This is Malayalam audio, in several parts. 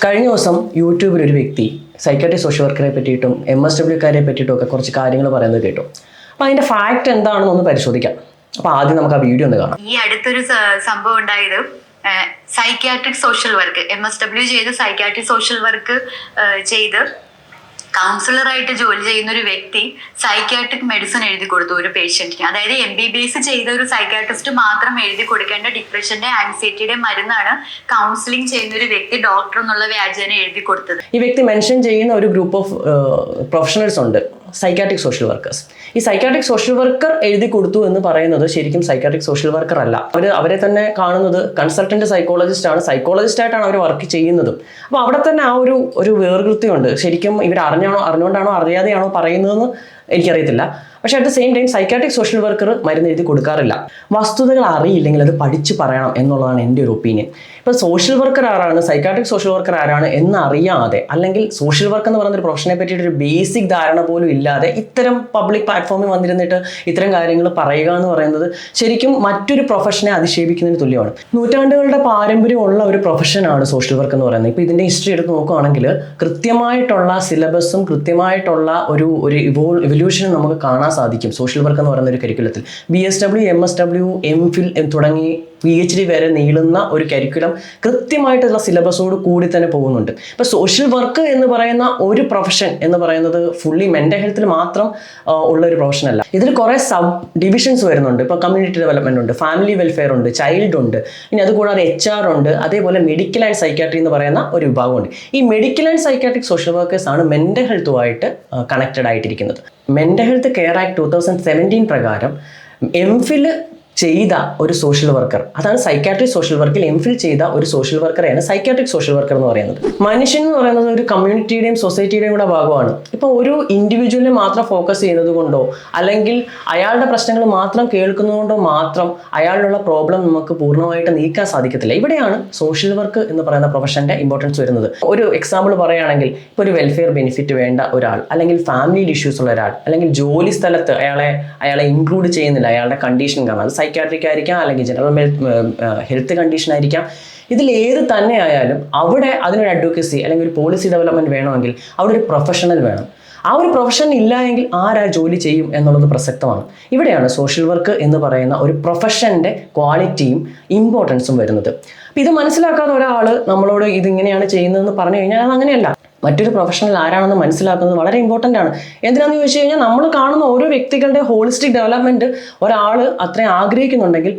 കഴിഞ്ഞ ദിവസം യൂട്യൂബിൽ ഒരു വ്യക്തി സൈക്കാട്രിക് സോഷ്യൽ വർക്കറെ പറ്റിയിട്ടും MSWക്കാരെ പറ്റിയിട്ടും ഒക്കെ കുറച്ച് കാര്യങ്ങൾ പറയുന്നത് കേട്ടു. അപ്പോൾ അതിൻ്റെ ഫാക്റ്റ് എന്താണെന്ന് ഒന്ന് പരിശോധിക്കാം. അപ്പോൾ ആദ്യം നമുക്ക് ആ വീഡിയോ ഒന്ന് കാണാം. ഈ അടുത്തൊരു സംഭവം ഉണ്ടായത് സൈക്യാട്രിക് സോഷ്യൽ വർക്ക് MSW ചെയ്ത് സൈക്യാട്രിക് സോഷ്യൽ വർക്ക് ചെയ്ത് കൗൺസിലറായിട്ട് ജോലി ചെയ്യുന്ന ഒരു വ്യക്തി സൈക്യാട്രിക് മെഡിസിൻ എഴുതി കൊടുത്തു ഒരു പേഷ്യന്റിന്. അതായത് MBBS ചെയ്ത ഒരു സൈക്യാട്രിസ്റ്റ് മാത്രം എഴുതി കൊടുക്കേണ്ട ഡിപ്രഷന്റെ ആൻസൈറ്റിയുടെ മരുന്നാണ് കൗൺസിലിംഗ് ചെയ്യുന്ന ഒരു വ്യക്തി ഡോക്ടർ എന്നുള്ള വ്യാജേന എഴുതി കൊടുത്തത്. ഈ വ്യക്തി മെൻഷൻ ചെയ്യുന്ന ഒരു ഗ്രൂപ്പ് ഓഫ് പ്രൊഫഷണൽസ് ഉണ്ട്, സൈക്കാട്രിക് സോഷ്യൽ വർക്കേഴ്സ്. ഈ സൈക്കാട്രിക് സോഷ്യൽ വർക്കർ എഴുതി കൊടുത്തു എന്ന് പറയുന്നത് ശരിക്കും സൈക്കാട്രിക് സോഷ്യൽ വർക്കർ അല്ല. അവരെ തന്നെ കാണുന്നത് കൺസൾട്ടന്റ് സൈക്കോളജിസ്റ്റ് ആണ്, സൈക്കോളജിസ്റ്റ് ആയിട്ടാണ് അവർ വർക്ക് ചെയ്യുന്നതും. അപ്പോൾ അവിടെ തന്നെ ആ ഒരു വേർകൃത്യമുണ്ട്. ശരിക്കും ഇവർ അറിഞ്ഞുകൊണ്ടാണോ അറിയാതെയാണോ പറയുന്നതെന്ന് എനിക്കറിയത്തില്ല. പക്ഷേ at the same time psychiatric social worker മരുന്ന് എഴുതി കൊടുക്കാറില്ല. വസ്തുതകൾ അറിയില്ലെങ്കിൽ അത് പഠിച്ച് പറയണം എന്നുള്ളതാണ് എൻ്റെ ഒരു ഒപ്പീനിയൻ. ഇപ്പോൾ സോഷ്യൽ വർക്കർ ആരാണ്, സൈക്കാട്രിക് സോഷ്യൽ വർക്കർ ആരാണ് എന്നറിയാതെ, അല്ലെങ്കിൽ സോഷ്യൽ വർക്ക് എന്ന് പറയുന്ന ഒരു പ്രൊഫഷനെ പറ്റിയിട്ട് ഒരു ബേസിക് ധാരണ പോലും ഇല്ലാതെ ഇത്തരം പബ്ലിക് പ്ലാറ്റ്ഫോമിൽ വന്നിരുന്നിട്ട് ഇത്തരം കാര്യങ്ങൾ പറയുക എന്ന് പറയുന്നത് ശരിക്കും മറ്റൊരു പ്രൊഫഷനെ അധിക്ഷേപിക്കുന്നതിന് തുല്യമാണ്. നൂറ്റാണ്ടുകളുടെ പാരമ്പര്യമുള്ള ഒരു പ്രൊഫഷനാണ് സോഷ്യൽ വർക്ക് എന്ന് പറയുന്നത്. ഇപ്പോൾ ഇതിൻ്റെ ഹിസ്റ്ററി എടുത്ത് നോക്കുകയാണെങ്കിൽ കൃത്യമായിട്ടുള്ള സിലബസും കൃത്യമായിട്ടുള്ള ഒരു ഇവല്യൂഷനും നമുക്ക് കാണാൻ സാധിക്കും സോഷ്യൽ വർക്ക് എന്ന് പറയുന്ന ഒരു കരിക്കുലത്തിൽ. BSW, MSW, MPhil തുടങ്ങി PhD വരെ നീളുന്ന ഒരു കരിക്കുലം കൃത്യമായിട്ടുള്ള സിലബസോട് കൂടി തന്നെ പോകുന്നുണ്ട്. ഇപ്പോൾ സോഷ്യൽ വർക്ക് എന്ന് പറയുന്ന ഒരു പ്രൊഫഷൻ എന്ന് പറയുന്നത് ഫുള്ളി മെൻ്റൽ ഹെൽത്തിൽ മാത്രം ഉള്ള ഒരു പ്രൊഫഷൻ അല്ല. ഇതിൽ കുറേ സബ് ഡിവിഷൻസ് വരുന്നുണ്ട്. ഇപ്പോൾ കമ്മ്യൂണിറ്റി ഡെവലപ്മെൻറ്റ് ഉണ്ട്, ഫാമിലി വെൽഫെയർ ഉണ്ട്, ചൈൽഡ് ഉണ്ട്, ഇനി അതുകൂടാതെ HR ഉണ്ട്, അതേപോലെ മെഡിക്കൽ ആൻഡ് സൈക്കാട്രി എന്ന് പറയുന്ന ഒരു വിഭാഗമുണ്ട്. ഈ medical and psychiatric social workers ആണ് മെൻ്റൽ ഹെൽത്തുമായിട്ട് കണക്റ്റഡ് ആയിട്ടിരിക്കുന്നത്. മെൻ്റൽ ഹെൽത്ത് കെയർ ആക്ട് 2017 പ്രകാരം MPhil ചെയ്ത ഒരു സോഷ്യൽ വർക്കർ, അതാണ് സൈക്കാട്രിക് സോഷ്യൽ വർക്കിൽ MPhil ചെയ്ത ഒരു സോഷ്യൽ വർക്കറെയാണ് സൈക്കാട്രിക് സോഷ്യൽ വർക്കർ എന്ന് പറയുന്നത്. മനുഷ്യൻ എന്ന് പറയുന്നത് ഒരു കമ്മ്യൂണിറ്റിയുടെയും സൊസൈറ്റിയുടെയും കൂടെ ഭാഗമാണ്. ഇപ്പോൾ ഒരു ഇൻഡിവിജ്വലിനെ മാത്രം ഫോക്കസ് ചെയ്യുന്നത് കൊണ്ടോ അല്ലെങ്കിൽ അയാളുടെ പ്രശ്നങ്ങൾ മാത്രം കേൾക്കുന്നതുകൊണ്ടോ മാത്രം അയാളിലുള്ള പ്രോബ്ലം നമുക്ക് പൂർണ്ണമായിട്ട് നീക്കാൻ സാധിക്കത്തില്ല. ഇവിടെയാണ് സോഷ്യൽ വർക്ക് എന്ന് പറയുന്ന പ്രൊഫഷൻ്റെ ഇമ്പോർട്ടൻസ് വരുന്നത്. ഒരു എക്സാമ്പിൾ പറയുകയാണെങ്കിൽ, ഇപ്പോൾ ഒരു വെൽഫെയർ ബെനിഫിറ്റ് വേണ്ട ഒരാൾ, അല്ലെങ്കിൽ ഫാമിലി ഇഷ്യൂസ് ഉള്ള ഒരാൾ, അല്ലെങ്കിൽ ജോലി സ്ഥലത്ത് അയാളെ ഇൻക്ലൂഡ് ചെയ്യുന്നില്ല അയാളുടെ കണ്ടീഷൻ കാരണം, അത് സൈക്കാട്രിക് ആയിരിക്കാം, അല്ലെങ്കിൽ ജനറൽ ഹെൽത്ത് കണ്ടീഷൻ ആയിരിക്കാം. ഇതിൽ ഏത് തന്നെ ആയാലും അവിടെ അതിനൊരു അഡ്വക്കസി അല്ലെങ്കിൽ ഒരു പോളിസി ഡെവലപ്മെൻറ്റ് വേണമെങ്കിൽ അവിടെ ഒരു പ്രൊഫഷണൽ വേണം. ആ ഒരു പ്രൊഫഷൻ ഇല്ല എങ്കിൽ ആരാ ജോലി ചെയ്യും എന്നുള്ളത് പ്രസക്തമാണ്. ഇവിടെയാണ് സോഷ്യൽ വർക്ക് എന്ന് പറയുന്ന ഒരു പ്രൊഫഷൻ്റെ ക്വാളിറ്റിയും ഇമ്പോർട്ടൻസും വരുന്നത്. അപ്പോൾ ഇത് മനസ്സിലാക്കാതെ ഒരാൾ നമ്മളോട് ഇതിങ്ങനെയാണ് ചെയ്യുന്നതെന്ന് പറഞ്ഞു കഴിഞ്ഞാൽ അത് അങ്ങനെയല്ല. മറ്റൊരു പ്രൊഫഷണൽ ആരാണെന്ന് മനസ്സിലാക്കുന്നത് വളരെ ഇമ്പോർട്ടൻ്റ് ആണ്. എന്തിനാണെന്ന് ചോദിച്ചു കഴിഞ്ഞാൽ, നമ്മൾ കാണുന്ന ഓരോ വ്യക്തികളുടെ ഹോളിസ്റ്റിക് ഡെവലപ്മെൻറ്റ് ഒരാൾ അത്രയും ആഗ്രഹിക്കുന്നുണ്ടെങ്കിൽ,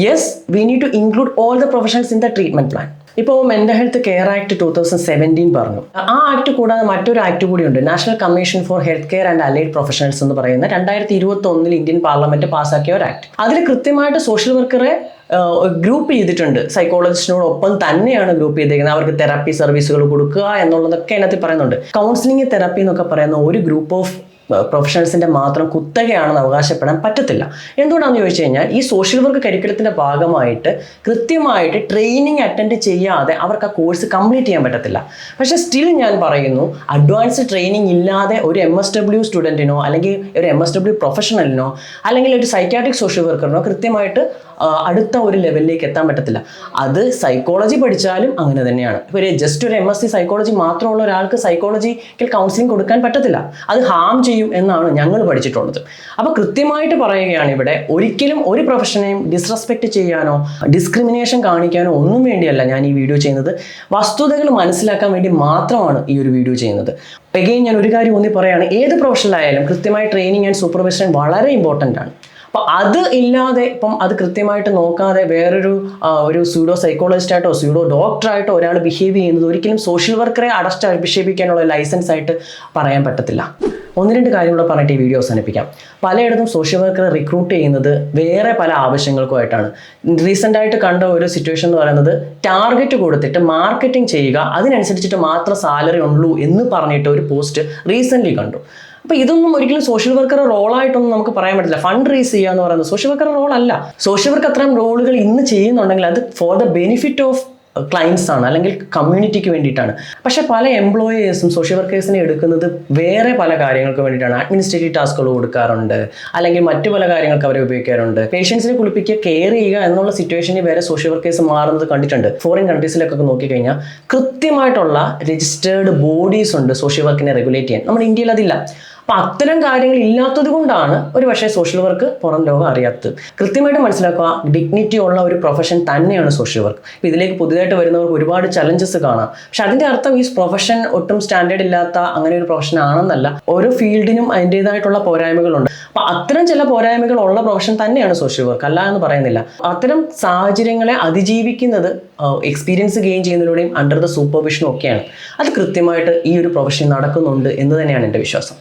yes, we need to include all the professionals in the treatment plan. ഇപ്പോൾ മെൻ്റൽ ഹെൽത്ത് കെയർ ആക്ട് 2017 പറഞ്ഞു. ആ ആക്ട് കൂടാതെ മറ്റൊരു ആക്ട് കൂടിയുണ്ട്, national commission for health care and allied professionals എന്ന് പറയുന്ന 2021 ഇന്ത്യൻ പാർലമെന്റ് പാസ്സാക്കിയ ഒരു ആക്ട്. അതിൽ കൃത്യമായിട്ട് സോഷ്യൽ വർക്കറെ ഗ്രൂപ്പ് ചെയ്തിട്ടുണ്ട്. സൈക്കോളജിസ്റ്റിനോടൊപ്പം തന്നെയാണ് ഗ്രൂപ്പ് ചെയ്തിരിക്കുന്നത്. അവർക്ക് തെറാപ്പി സർവീസുകൾ കൊടുക്കുക എന്നുള്ളതൊക്കെ അതിനകത്ത് പറയുന്നുണ്ട്. കൗൺസിലിംഗ് തെറാപ്പി എന്നൊക്കെ പറയുന്ന ഒരു ഗ്രൂപ്പ് ഓഫ് പ്രൊഫഷണൽസിൻ്റെ മാത്രം കുത്തകയാണെന്ന് അവകാശപ്പെടാൻ പറ്റത്തില്ല. എന്തുകൊണ്ടാണെന്ന് ചോദിച്ചു കഴിഞ്ഞാൽ, ഈ സോഷ്യൽ വർക്ക് കരിക്കുലത്തിൻ്റെ ഭാഗമായിട്ട് കൃത്യമായിട്ട് ട്രെയിനിങ് അറ്റൻഡ് ചെയ്യാതെ അവർക്ക് ആ കോഴ്സ് കംപ്ലീറ്റ് ചെയ്യാൻ പറ്റത്തില്ല. പക്ഷേ സ്റ്റിൽ ഞാൻ പറയുന്നു, അഡ്വാൻസ് ട്രെയിനിങ് ഇല്ലാതെ ഒരു MSW സ്റ്റുഡൻറ്റിനോ അല്ലെങ്കിൽ ഒരു MSW പ്രൊഫഷണലിനോ അല്ലെങ്കിൽ ഒരു സൈക്കാട്രിക് സോഷ്യൽ വർക്കറിനോ കൃത്യമായിട്ട് അടുത്ത ഒരു ലെവലിലേക്ക് എത്താൻ പറ്റത്തില്ല. അത് സൈക്കോളജി പഠിച്ചാലും അങ്ങനെ തന്നെയാണ്. ഇപ്പോൾ ജസ്റ്റ് ഒരു MSc സൈക്കോളജി മാത്രമുള്ള ഒരാൾക്ക് സൈക്കോളജിക്കൽ കൗൺസിലിംഗ് കൊടുക്കാൻ പറ്റത്തില്ല. അത് ഹാം ചെയ്യും എന്നാണ് ഞങ്ങൾ പഠിച്ചിട്ടുള്ളത്. അപ്പോൾ കൃത്യമായിട്ട് പറയുകയാണ്, ഇവിടെ ഒരിക്കലും ഒരു പ്രൊഫഷനെയും ഡിസ്റെസ്പെക്റ്റ് ചെയ്യാനോ ഡിസ്ക്രിമിനേഷൻ കാണിക്കാനോ ഒന്നും വേണ്ടിയല്ല ഞാൻ ഈ വീഡിയോ ചെയ്യുന്നത്. വസ്തുതകൾ മനസ്സിലാക്കാൻ വേണ്ടി മാത്രമാണ് ഈ ഒരു വീഡിയോ ചെയ്യുന്നത്. അഗെയിൻ ഞാൻ ഒരു കാര്യം ഊന്നി പറയുകയാണ്, ഏത് പ്രൊഫഷനിലായാലും കൃത്യമായ ട്രെയിനിങ് ആൻഡ് സൂപ്പർവിഷൻ വളരെ ഇമ്പോർട്ടൻ്റ് ആണ്. അപ്പോൾ അത് ഇല്ലാതെ അത് കൃത്യമായിട്ട് നോക്കാതെ വേറൊരു സ്യൂഡോ സൈക്കോളജിസ്റ്റായിട്ടോ സ്യൂഡോ ഡോക്ടറായിട്ടോ ഒരാൾ ബിഹേവ് ചെയ്യുന്നത് ഒരിക്കലും സോഷ്യൽ വർക്കറെ അഭിഷേപിക്കാനുള്ള ലൈസൻസ് ആയിട്ട് പറയാൻ പറ്റത്തില്ല. 1-2 കാര്യങ്ങൾ പറഞ്ഞിട്ട് ഈ വീഡിയോ അവസാനിപ്പിക്കാം. പലയിടത്തും സോഷ്യൽ വർക്കറെ റിക്രൂട്ട് ചെയ്യുന്നത് വേറെ പല ആവശ്യങ്ങൾക്കുമായിട്ടാണ്. റീസെൻ്റായിട്ട് കണ്ട ഒരു സിറ്റുവേഷൻ എന്ന് പറയുന്നത്, ടാർഗറ്റ് കൊടുത്തിട്ട് മാർക്കറ്റിംഗ് ചെയ്യുക, അതിനനുസരിച്ചിട്ട് മാത്രം സാലറി ഉള്ളൂ എന്ന് പറഞ്ഞിട്ട് ഒരു പോസ്റ്റ് റീസെൻ്റ്ലി കണ്ടു. അപ്പോൾ ഇതൊന്നും ഒരിക്കലും സോഷ്യൽ വർക്കർ റോളായിട്ടൊന്നും നമുക്ക് പറയാൻ പറ്റില്ല. ഫണ്ട് റേസ് ചെയ്യുക എന്ന് പറയുന്നത് സോഷ്യൽ വർക്കർ റോൾ അല്ല. സോഷ്യൽ വർക്ക് അത്തരം റോളുകൾ ഇന്ന് ചെയ്യുന്നുണ്ടെങ്കിൽ അത് for the benefit of clients ആണ്, അല്ലെങ്കിൽ കമ്മ്യൂണിറ്റിക്ക് വേണ്ടിയിട്ടാണ്. പക്ഷേ പല എംപ്ലോയേഴ്സും സോഷ്യൽ വർക്കേഴ്സിനെ എടുക്കുന്നത് വേറെ പല കാര്യങ്ങൾക്ക് വേണ്ടിയിട്ടാണ്. അഡ്മിനിസ്ട്രേറ്റീവ് ടാസ്കുകൾ കൊടുക്കാറുണ്ട്, അല്ലെങ്കിൽ മറ്റു പല കാര്യങ്ങൾക്ക് അവരെ ഉപയോഗിക്കാറുണ്ട്. പേഷ്യൻസിനെ കുളിപ്പിക്കുക, കെയർ ചെയ്യുക എന്നുള്ള സിറ്റുവേഷനിൽ വരെ സോഷ്യൽ വർക്കേഴ്സ് മാറുന്നത് കണ്ടിട്ടുണ്ട്. ഫോറിൻ കൺട്രീസിലൊക്കെ നോക്കിക്കഴിഞ്ഞാൽ കൃത്യമായിട്ടുള്ള രജിസ്റ്റേർഡ് ബോഡീസ് ഉണ്ട് സോഷ്യൽ വർക്കിനെ റെഗുലേറ്റ് ചെയ്യാൻ. നമ്മുടെ ഇന്ത്യയിൽ അതില്ല. അപ്പം അത്തരം കാര്യങ്ങൾ ഇല്ലാത്തത് കൊണ്ടാണ് ഒരു പക്ഷേ സോഷ്യൽ വർക്ക് പുറം ലോകം അറിയാത്തത്. കൃത്യമായിട്ട് മനസ്സിലാക്കുക, ഡിഗ്നിറ്റി ഉള്ള ഒരു പ്രൊഫഷൻ തന്നെയാണ് സോഷ്യൽ വർക്ക്. ഇപ്പോൾ ഇതിലേക്ക് പുതിയതായിട്ട് വരുന്നവർക്ക് ഒരുപാട് ചലഞ്ചസ് കാണാം. പക്ഷെ അതിൻ്റെ അർത്ഥം ഈ പ്രൊഫഷൻ ഒട്ടും സ്റ്റാൻഡേർഡ് ഇല്ലാത്ത അങ്ങനെ ഒരു പ്രൊഫഷൻ ആണെന്നല്ല. ഓരോ ഫീൽഡിനും അതിൻ്റേതായിട്ടുള്ള പോരായ്മകളുണ്ട്. അപ്പം അത്തരം ചില പോരായ്മകൾ ഉള്ള പ്രൊഫഷൻ തന്നെയാണ് സോഷ്യൽ വർക്ക്, അല്ല എന്ന് പറയുന്നില്ല. അത്തരം സാഹചര്യങ്ങളെ അതിജീവിക്കുന്നത് എക്സ്പീരിയൻസ് ഗെയിൻ ചെയ്യുന്നതിലൂടെയും അണ്ടർ ദ സൂപ്പർവിഷനും ഒക്കെയാണ്. അത് കൃത്യമായിട്ട് ഈ ഒരു പ്രൊഫഷൻ നടക്കുന്നുണ്ട് എന്ന് തന്നെയാണ് എൻ്റെ വിശ്വാസം.